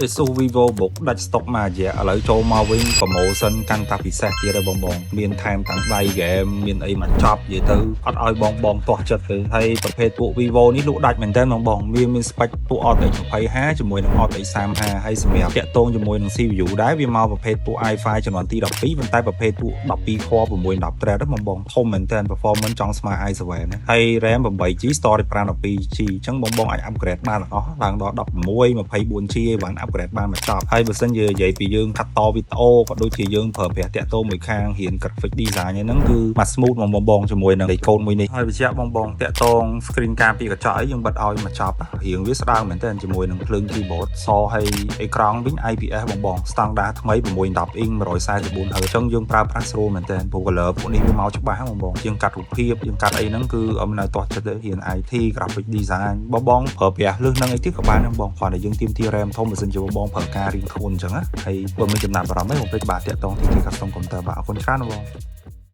Asus Vivo បុកដាច់ស្តុកមួយរយៈឥឡូវចូលមកវិញ promotion កាន់តែពិសេសទៀតហើយបងមានថែមទាំងដៃ game មានអីមកចប់និយាយទៅអត់ឲ្យបងទាស់ចិត្តទេហើយប្រភេទពួក Vivo នេះលក់ដាច់មែនតើបងមាន spec ពួក RTX 2050ជាមួយនឹង RTX 3050ហើយសម្រាប់តាក់ទងជាមួយនឹង CPU ដែរវាមកប្រភេទពួក i5 ជំនាន់ទី12ប៉ុន្តែប្រភេទពួក12 core 610 thread ហ្នឹងបងធំមែនតើ performance ចង់ស្មើ i7 ណាហើយ RAM 8GB storage 512GB អញ្ចឹងបងអាច upgrade បានទាំងអស់ឡើងដល់16 24GB បាន upgrade បានមកចប់ហើយបើសិនជានិយាយពីយើងកាត់តវីដេអូក៏ដូចជាយើងប្រើប្រាស់តាក់ទងមួយខាងរៀន graphic design ហ្នឹងគឺមក smooth មកបងជាមួយនឹង code មួយនេះហើយបញ្ជាក់បងតាក់ទង screen card ពីកញ្ចក់អីយើងបិទឲ្យមកចប់រៀងវាស្ដើងមែនតើជាមួយនឹងភ្លើង keyboard សហើយអេក្រង់វិញ IPS បង standard ថ្មី610 inch 144Hz អញ្ចឹងយើងប្រើប្រាស់ស្រួលមែនតើព្រោះ color ពួកនេះវាមកច្បាស់បងយើងកាត់រូបភាពយើងកាត់អីហ្នឹងគឺអមនៅទាស់ចិត្តរៀន IT graphic design បងប្រើប្រាស់លឿននឹងអីទៀតក៏បានដែរបងគ្រាន់តែយើងទាមទារ RAM ធំបើសិនជាបងប្រើការរៀងខ្លួនអញ្ចឹងណាហើយបើមានចំណាប់អារម្មណ៍អីបងពេចបាទតាក់ទងទី custom computer បាទអរគុណច្រើនបង